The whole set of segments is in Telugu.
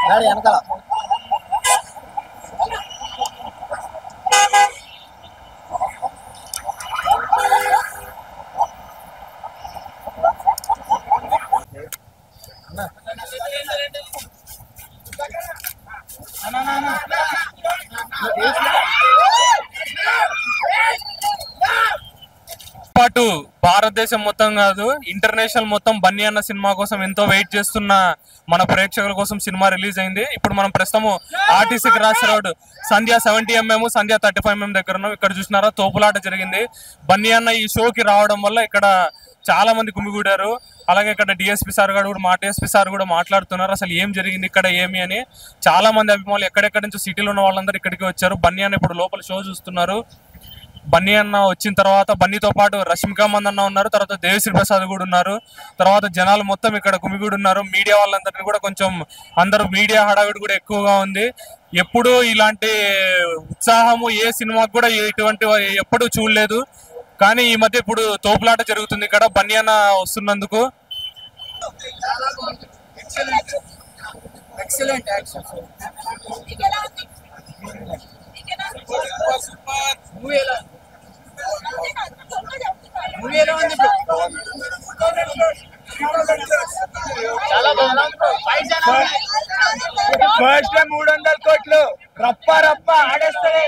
గాడి వెనకాల పాటు భారతదేశం మొత్తం కాదు ఇంటర్నేషనల్ మొత్తం బన్నీ అన్న సినిమా కోసం ఎంతో వెయిట్ చేస్తున్న మన ప్రేక్షకుల కోసం సినిమా రిలీజ్ అయింది. ఇప్పుడు మనం ప్రస్తుతం ఆర్టీసీ క్రాస్ రోడ్ సంధ్య 70mm సంధ్య 35mm దగ్గర ఉన్నాం. ఇక్కడ చూసినారా తోపులాట జరిగింది. బన్నీ అన్న ఈ షోకి రావడం వల్ల ఇక్కడ చాలా మంది గుమిగూడారు. అలాగే ఇక్కడ డిఎస్పీ సార్ కూడా మా డిఎస్పీ సార్ కూడా మాట్లాడుతున్నారు అసలు ఏం జరిగింది ఇక్కడ ఏమి అని. చాలా మంది అభిమానులు ఎక్కడెక్కడి నుంచి సిటీలో ఉన్న వాళ్ళందరూ ఇక్కడికి వచ్చారు. బన్నీ అన్న ఇప్పుడు లోపల షో చూస్తున్నారు. బన్నీ అన్న వచ్చిన తర్వాత బన్నీతో పాటు రష్మికా మందన్న ఉన్నారు, తర్వాత దేవిశ్రీ ప్రసాద్ కూడా ఉన్నారు, తర్వాత జనాలు మొత్తం ఇక్కడ గుమిగూడి ఉన్నారు. మీడియా వాళ్ళందరినీ కూడా కొంచెం అందరూ మీడియా హడావిడి కూడా ఎక్కువగా ఉంది. ఎప్పుడు ఇలాంటి ఉత్సాహము ఏ సినిమాకు కూడా ఇటువంటి ఎప్పుడు చూడలేదు. కానీ ఈ మధ్య ఇప్పుడు తోపులాట జరుగుతుంది ఇక్కడ బన్నీ అన్న వస్తున్నందుకు. ఫస్ట్ 300 కోట్లు రప్ప రప్ప ఆడేస్తాయి.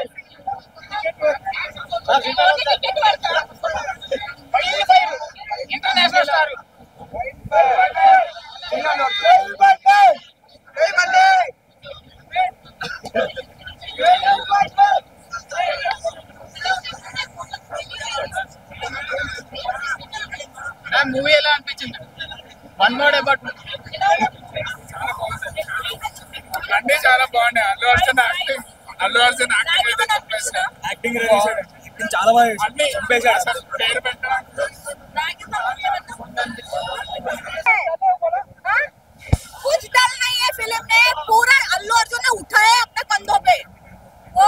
మూవీ ఎలా అనిపించింది? వన్ మోర్ అబౌట్ అన్ని చాలా బాగున్నాయి. అల్లు అర్జున్ యాక్టింగ్ అయితే యాక్టింగ్ చాలా బాగా పేరు పెట్టడం कुछ डल नहीं है फिल्म में. पूरा अल्लू अर्जुन ने उठाया अपने कंधों पे. वो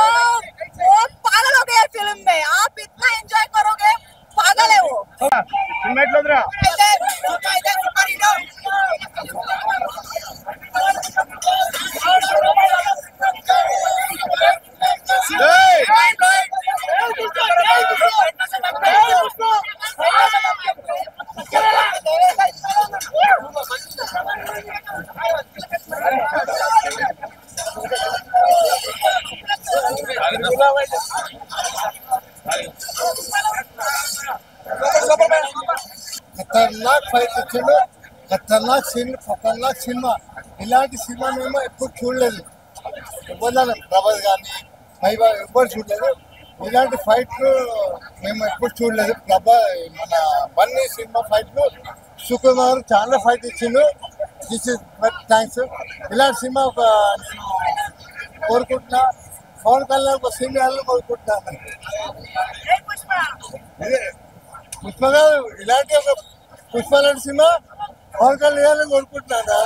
पागल हो गया फिल्म में. आप इतना एंजॉय करोगे, पागल है वो. ఖతర్నాక్ ఫైట్ ఇచ్చిండు. ఖతర్నాక్ సీన్, ఖతర్నాక్ సినిమా. ఇలాంటి సినిమా మేము ఎప్పుడు చూడలేదు. ఎవరు ప్రభాస్ కానీ మైబా ఎవ్వరు చూడలేదు. ఇలాంటి ఫైట్లు మేము ఎప్పుడు చూడలేదు. మన బన్నీ సినిమా ఫైట్లు సుకుమార్ చాలా ఫైట్ ఇచ్చిండు. This is very thanks. ఇలాంటి సినిమా ఒక నేను కోరుకుంటున్నా. పవన్ కళ్యాణ్ ఒక సినిమా కోరుకుంటున్నాను. పుష్ప గారు ఇలాంటి ఒక పుష్ప లాంటి సినిమా పవన్ కళ్యాణ్ కోరుకుంటున్నాను.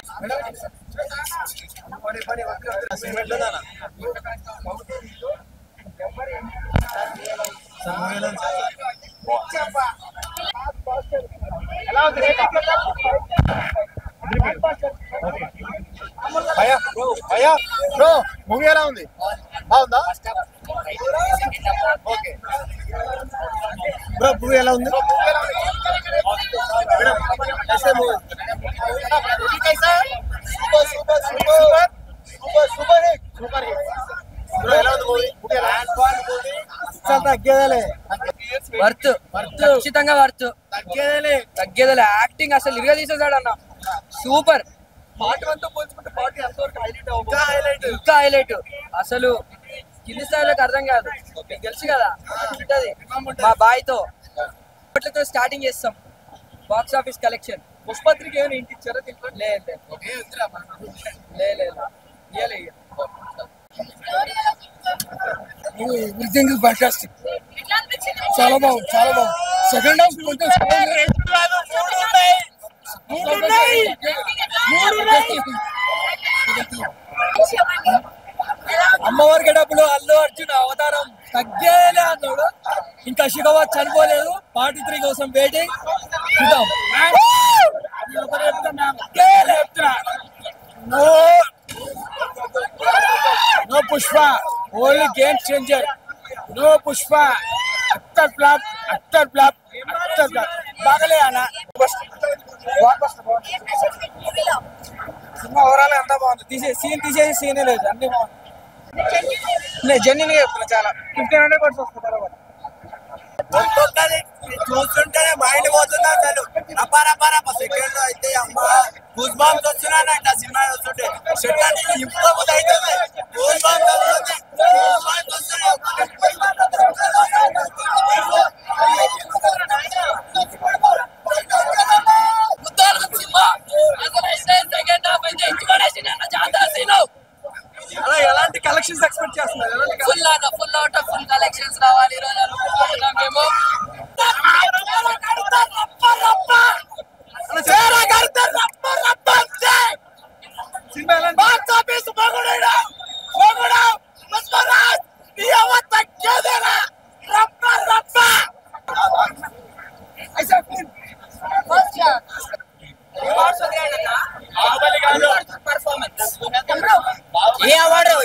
బ్రో మూవీ ఎలా ఉంది? బాగుందా? ఓకే బ్రో మూవీ ఎలా ఉంది? వర్త్ ఖచ్చితంగా వర్త్. తగ్గేదలే యాక్టింగ్ అసలు ఇరుగా తీసేసాడు అన్న. సూపర్. ఇంకా హైలైట్ అసలు కింది స్థాయిలోకి అర్థం కాదు. తెలుసు కదా ఉంటది. మా బాయ్తో స్టార్టింగ్ చేస్తాం. బాక్స్ ఆఫీస్ కలెక్షన్ పుష్పత్రికి ఏమైనా ఇంటి ఇచ్చారా? లేదు. Everything is fantastic. చాలా బాగుంది, చాలా బాగుంది. సెకండ్ హాఫ్ అమ్మవారి గడపలో అల్లు అర్జున్ అవతారం తగ్గేలే అన్నాడు. ఇంకా శిఖవాత్ చనిపోలేదు. పార్ట్ 3 కోసం వెయిటింగ్. చూద్దాం. Pushpa only game changer no Pushpa utter flop బాగలే అన్న సినిమా ఓవరాల్ అంతా బాగుంది తీసేసి సీనే లేదు అన్ని బాగుంది జెన్యున్ గా చెప్తున్నా చాలా 1500 కోట్స్ వస్తుంది బరాబర్ ఒక్కొక్కరి చూస్తుంటేనే మైండ్ పోతుంది అసలు రపా సెకండ్ అయితే అమ్మ గూస్ బాంబ్స్ వస్తున్నానంట సినిమా వస్తుంటే సెకండ్ ఇంప్రూవ్ అవుతుంది గూస్ బాంబ్స్ ఎలాంటి కలెక్షన్స్ ఎక్స్పెక్ట్ చేస్తున్నారు full out of full collections రావాలి మేము ఏ అవార్డు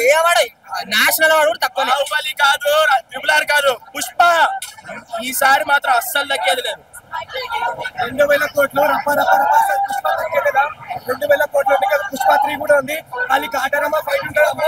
నేషనల్ అవార్డు కూడా తక్కువ బాహుబలి కాదు ట్రిపుల్ కాదు పుష్ప ఈసారి మాత్రం అస్సలు తగ్గేది లేదు 2000 కోట్లు పుష్ప తగ్గేదా 2000 కోట్ల పుష్ప 3 కూడా ఉంది వాళ్ళకి ఆటరమ్మ ఫైట్ ఉంటాడు అమ్మ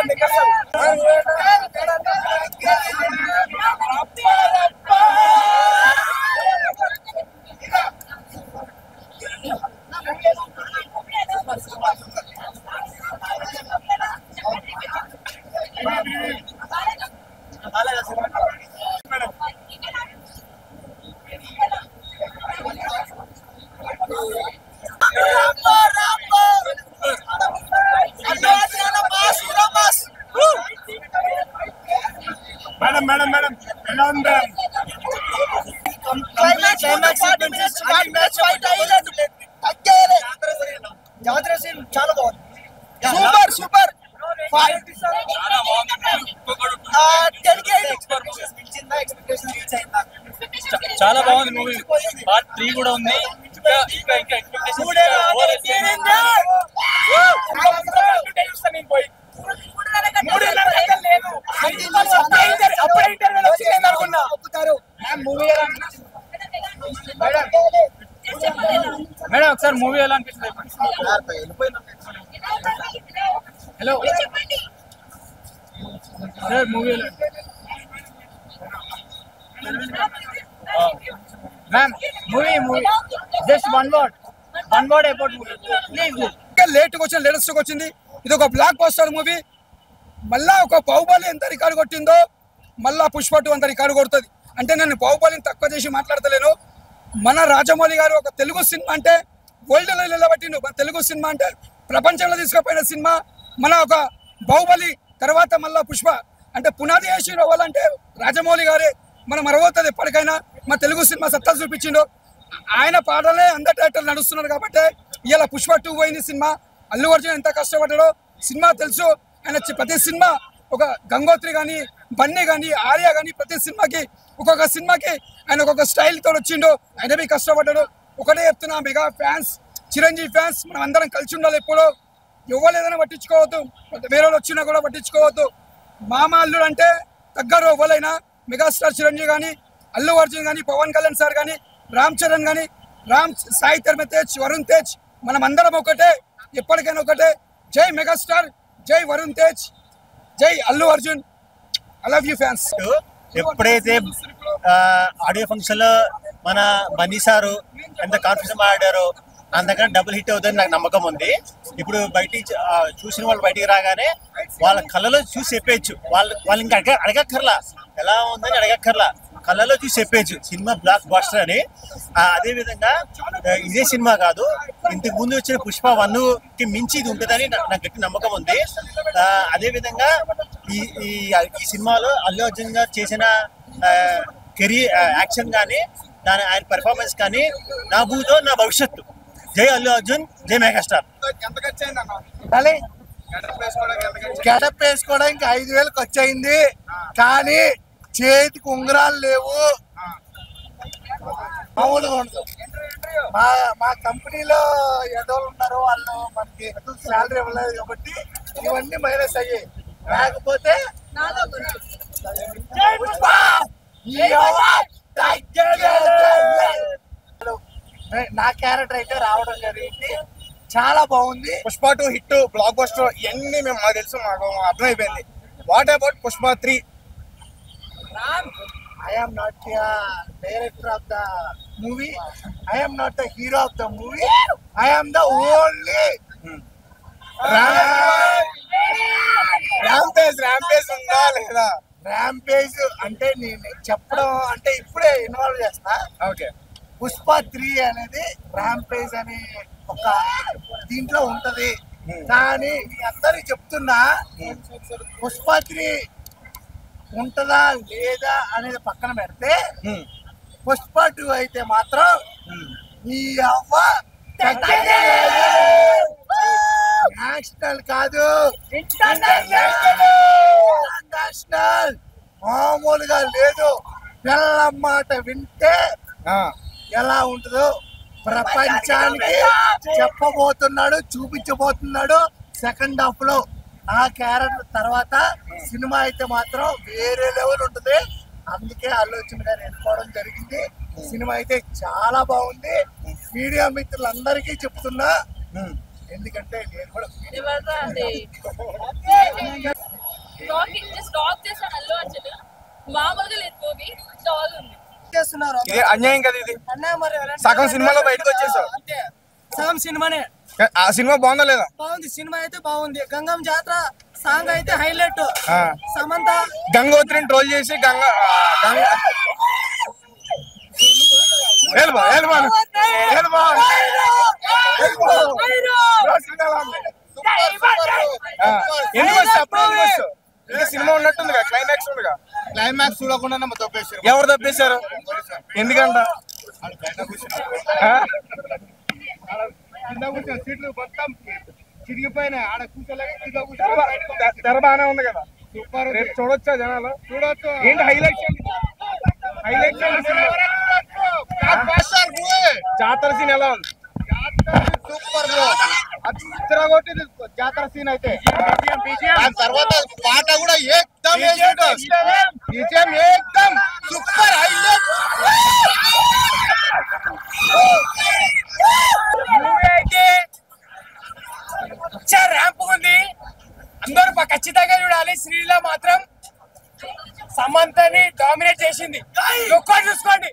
మేడం ఎలా ఉంది జాతర సీన్ చాలా బాగుంది సూపర్ చాలా బాగుంది మూవీ పార్ట్ 3 కూడా ఉంది ఇంకా ఎక్స్పెక్టేషన్ మేడం ఒకసారి మూవీ ఎలా అనిపిస్తుంది హలో సార్ మూవీ ఎలా ma'am movie just one word about movie please ఇంకా లేట్గా వచ్చింది లేటెస్ట్గా వచ్చింది ఇది ఒక బ్లాక్ బస్టర్ మూవీ మళ్ళా ఒక బాహుబలి ఎంత రికార్డు కొట్టిందో మళ్ళా పుష్ప 2 అంత రికార్డు కొడుతుంది అంటే నేను బాహుబలిని తక్కువ చేసి మాట్లాడతలేను మన రాజమౌళి గారు ఒక తెలుగు సినిమా అంటే వరల్డ్లో నిలబెట్టిండు మన తెలుగు సినిమా అంటే ప్రపంచంలో తీసుకుపోయిన సినిమా మన ఒక బాహుబలి తర్వాత మళ్ళా పుష్ప అంటే పునాది వేసి అవ్వాలంటే రాజమౌళి గారే మనం మరవవుతుంది ఎప్పటికైనా మన తెలుగు సినిమా సత్తా చూపించిండు ఆయన పాటలే అందరి డైరెక్టర్లు నడుస్తున్నారు కాబట్టి ఇలా పుష్ప 2 పోయింది సినిమా అల్లు అర్జున్ ఎంత కష్టపడ్డాడో సినిమా తెలుసు ఆయన ప్రతి సినిమా ఒక గంగోత్రి కానీ బన్నీ కానీ ఆర్య కానీ ప్రతి సినిమాకి ఒక్కొక్క సినిమాకి ఆయన ఒక్కొక్క స్టైల్ తో వచ్చిండు ఆయన బి కష్టపడ్డాడు ఒకటే చెప్తున్నా మెగా ఫ్యాన్స్ చిరంజీవి ఫ్యాన్స్ మనం అందరం కలిసి ఉండాలి ఎప్పుడో ఎవరు పట్టించుకోవద్దు వేరే వాళ్ళు వచ్చినా కూడా పట్టించుకోవద్దు మామ అల్లుడు అంటే దగ్గర ఎవరైనా మెగాస్టార్ చిరంజీవి కానీ అల్లు అర్జున్ కానీ పవన్ కళ్యాణ్ సార్ కానీ రామ్ చరణ్ కానీ సాయి ధర్మ తేజ్ వరుణ్ తేజ్ మనం అందరం ఒకటే ఎప్పటికైనా ఒకటే జై మెగాస్టార్ జై వరుణ్ తేజ్ జై Allu Arjun I love you fans ఎప్పుడైతే ఆడియో ఫంక్షన్ లో మన బన్నీ సారు ఎంత కాన్ఫిడెన్స్ ఆడారో అంతకన్నా డబుల్ హిట్ అవుతుంది నాకు నమ్మకం ఉంది ఇప్పుడు బయటికి చూసిన వాళ్ళు బయటికి రాగానే వాళ్ళ కళ్ళలో చూసి చెప్పేయచ్చు వాళ్ళు ఇంకా అడగక్కర్లా ఎలా ఉందని అడగక్కర్లా కళ్ళలో చూసి చెప్పేయచ్చు సినిమా బ్లాక్ బస్టర్ అని అదే విధంగా ఇదే సినిమా కాదు ఇంతకు ముందు వచ్చిన పుష్ప 1కి మించి ఇది ఉంటుందని నాకు గట్టి నమ్మకం ఉంది అదే విధంగా ఈ సినిమాలో అల్లు అర్జున్ గారు చేసిన కెరీర్ యాక్షన్ కానీ ఆయన పెర్ఫార్మెన్స్ కానీ నా భూతో నా భవిష్యత్తు జై అల్లు అర్జున్ జై మెగాస్టార్ గెటప్ వేసుకోవడానికి 5000 ఖర్చు అయింది కానీ చేతికి ఉంగరాలు లేవు మామూలుగా ఉండదు మా కంపెనీలో ఎదోళ్ళు ఉన్నారు వాళ్ళు మనకి శాలరీ ఇవ్వలేదు కాబట్టి ఇవన్నీ మైనస్ అయ్యాయి లేకపోతే నా క్యారెక్టర్ అయితే రావడం జరిగింది. చాలా బాగుంది. పుష్ప 2 హిట్, బ్లాక్ బస్టర్ ఇవన్నీ మేము మాకు తెలుసు, మాకు అర్థమైపోయింది. What about Pushpa 3? I am not the director of the movie. I am not the hero of the movie. I am the only rampage ఉందా లేదా? ర్యాంపేజ్ అంటే నేను చెప్పడం అంటే ఇప్పుడే ఇన్వాల్వ్ చేస్తా. ఓకే. పుష్ప 3 అనేది ర్యాంపేజ్ అనే ఒక దీంట్లో ఉంటది. కానీ మీ అందరికి చెప్తున్నా, పుష్ప 3 ఉంటదా లేదా అనేది పక్కన పెడితే పుష్ప 2 అయితే మాత్రం ఈ అవ్వ నేషనల్ కాదు, ఇంటర్నేషనల్. మామూలుగా లేదు. పిల్లల మాట వింటే ఎలా ఉంటుందో ప్రపంచానికి చెప్పబోతున్నాడు, చూపించబోతున్నాడు సెకండ్ హాఫ్ లో. ఆ క్యారెక్టర్ తర్వాత సినిమా అయితే మాత్రం వేరే లెవెల్ ఉంటుంది. అందుకే అల్లు అర్జున్ గారు ఎన్నుకోవడం జరిగింది. సినిమా అయితే చాలా బాగుంది. మీడియా మిత్రులందరికీ చెప్తున్నా, ఎందుకంటే నేను కూడా ఇది అన్యాయం కదా, ఇది సగం సినిమాలో బయటకు వచ్చేసావు. సగం సినిమానే. ఆ సినిమా బాగుందా లేదా? బాగుంది, సినిమా అయితే బాగుంది. గంగం జాతర సాంగ్ అయితే హైలైట్. సమంత గంగోత్రిని ట్రోల్ చేసి సినిమా ఉన్నట్టుంది, క్లైమాక్స్ ఉందిగా. క్లైమాక్స్ చూడకుండా తప్పేశారు. ఎవరు తప్పేశారు? ఎందుకంట? సీట్లు మొత్తం చిరిగిపోయినాయి. ఆడ కూర్చోలేక తెర బాగానే ఉంది కదా, సూపర్. రేపు చూడొచ్చా జనాలు? చూడొచ్చు. ఏంటి హైలైట్స్? జాతర సీన్ ఎలా ఉంది? Super bro. కొట్టి జాతర సీన్ అయితే. దాని తర్వాత పాట కూడా ఏకదమ్ సూపర్ హైలైట్. అయితే ర్యాంప్ ఉంది. అందరూ ఖచ్చితంగా చూడాలి. శ్రీలా మాత్రం సమంతని డామినేట్ చేసింది. ఒక్కటి చూసుకోండి.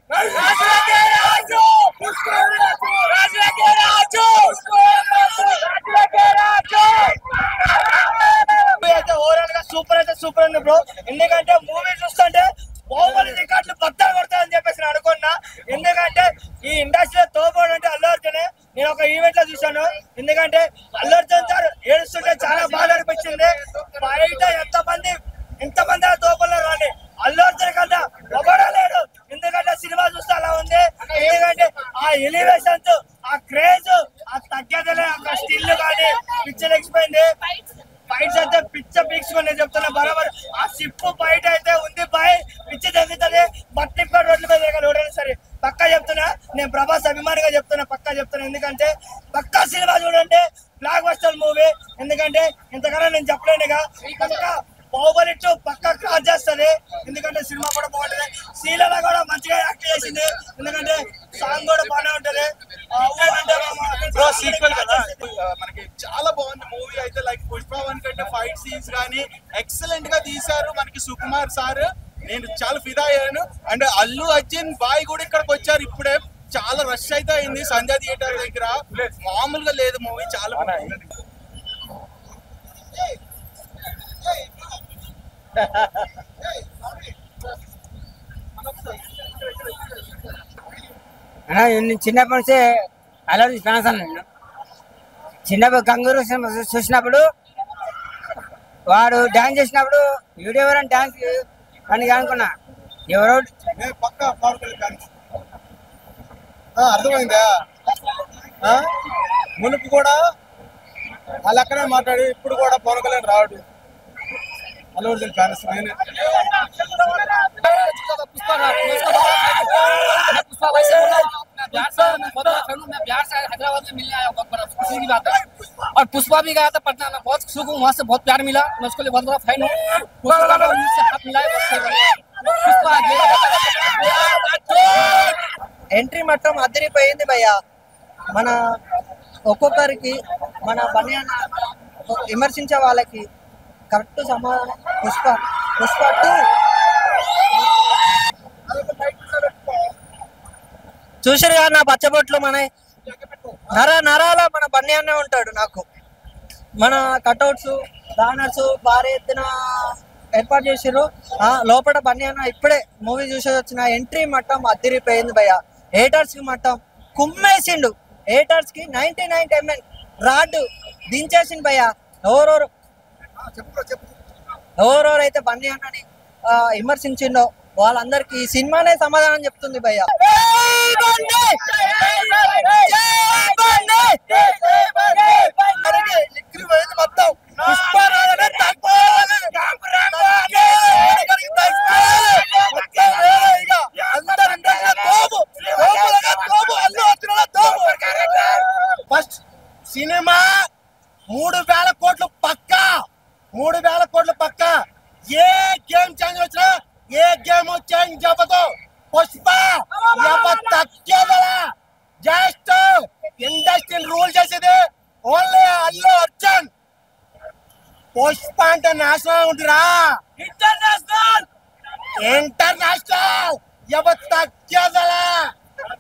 ఓవరాల్ గా సూపర్ అయితే సూపర్ ఉంది బ్రో. ఎందుకంటే మూవీ చూస్తుంటే బాహుబలి రికార్డులు బద్దలు కొడతాయని చెప్పేసి నేను అనుకున్నా. ఎందుకంటే ఈ ఇండస్ట్రీలో తోపోడు అంటే అల్లు అర్జునే. నేను ఒక ఈవెంట్ లో చూసాను. ఎందుకంటే అల్లు అర్జున్ సార్ ఏడుస్తుంటే చాలా బాధ అనిపించింది. బయట ఎంతమంది ఆ తోపల్లో రాని అల్లు అర్జున్ కన్నా ఎవడలేడు. ఎందుకంటే సినిమా చూస్తే అలా ఉంది. ఎందుకంటే ఆ ఎలివేషన్స్, ఆ క్రేజ్, ఆ తగ్గదలే, ఆ స్టిల్ కానీ పిక్చర్ ఎక్స్పోయింది. ఫైట్స్ అయితే పిచ్చ పీక్స్కొని నేను చెప్తున్నా బరాబర్. ఆ సిప్పు బయట అయితే ఉంది బాయ్, పిచ్చి తగ్గుతుంది. బట్టి రోడ్ల మీద ఎవరైనా సరే పక్కా చెప్తున్నా. నేను ప్రభాస్ అభిమానిగా చెప్తున్నా, పక్కా చెప్తున్నా. ఎందుకంటే పక్కా సినిమా చూడండి, బ్లాక్ బస్టర్ మూవీ. ఎందుకంటే ఇంతకన్నా నేను చెప్పలేనుగా. పక్కా బాహుబలి 2 పక్కా క్రాస్ చేస్తుంది. ఎందుకంటే సినిమా కూడా బాగుంటుంది. శ్రీలత కూడా మంచిగా యాక్ట్ చేసింది. ఎందుకంటే సాంగ్ కూడా బాగానే ఉంటది. సీక్వెల్ కదా, మనకి చాలా బాగుంది మూవీ అయితే. లైక్ పుష్ప 1 కంటే ఫైట్ సీన్స్ కానీ ఎక్సలెంట్ గా తీశారు మనకి సుకుమార్ సార్. నేను చాలా ఫిదా అయ్యాను. అండ్ అల్లు అర్జున్ బాయ్ కూడా ఇక్కడికి వచ్చారు ఇప్పుడే. చాలా రష్ అయితే అయింది సంజయ్ థియేటర్ దగ్గర. మామూలుగా లేదు మూవీ, చాలా బాగుంది. చిన్నప్పటి నుంచే అలర్జీ ఫ్యాన్స్ అన్నాను. చిన్నప్పుడు గంగూరు చూసినప్పుడు వాడు డాన్స్ చేసినప్పుడు వీడియో ఎవరైనా డాన్స్ అని అనుకున్నా. ఎవరో పక్కా అర్థమైందా? మునుపు కూడా వాళ్ళు అక్కడే మాట్లాడి ఇప్పుడు కూడా పవన్ కళ్యాణ్ రావడు. అల్లు అర్జున్ ఫ్యాన్స్ बिहार से मैं बहुत बड़ा फैन हूँ। मैं बिहार से हैदराबाद में मिलने आया, बहुत बड़ा खुशी की बात है। और पुष्पा भी गया था पटना में, बहुत खुश हूँ, वहाँ से बहुत प्यार मिला, मैं उसके लिए बहुत बड़ा फैन हूँ। पुष्पा का मुझसे हाथ मिलाए, पुष्पा ఎంట్రీ మొత్తం అదిరిపోయింది భయ్య. మన ఒక్కొక్కరికి మన బనియాన్ విమర్శించే వాళ్ళకి కరెక్ట్ సమాధానం పుష్ప 2 చూసారు కదా నా పచ్చబొట్లు. మన నరాల మన బనియాన్నే ఉంటాడు. నాకు మన కటౌట్స్ బ్యానర్స్ భారీ ఎత్తున ఏర్పాటు చేసారు. లోపల బనియాన్ ఇప్పుడే మూవీ చూసి వచ్చిన ఎంట్రీ మట్టం అదిరిపోయింది భయ్య. హేటర్స్ కి మట్టం కుమ్మేసిండు. హేటర్స్ కి 99 ఎంఎన్ రాడ్ దించేసిండు భయ్య. ఎవరెవరైతే బనియాన్ని విమర్శించిండో వాళ్ళందరికీ ఈ సినిమానే సమాధానం చెప్తుంది భయ్య. మొత్తం ఫస్ట్ సినిమా 3,000 కోట్లు పక్కా. 3,000 కోట్లు పక్కా. ఏ గేమ్ చేంజ్ వచ్చినా ఏ గేమ్ చేంజ్ అవ్వదు. పుష్ప జస్ట్ ఇండస్ట్రీ రూల్ చేసేది ఓన్లీ అల్లు అర్జున్. పుష్ప అంటే నేషనల్ ఉంటురా, ఇంటర్నేషనల్ ఎవరు తగ్గదలా.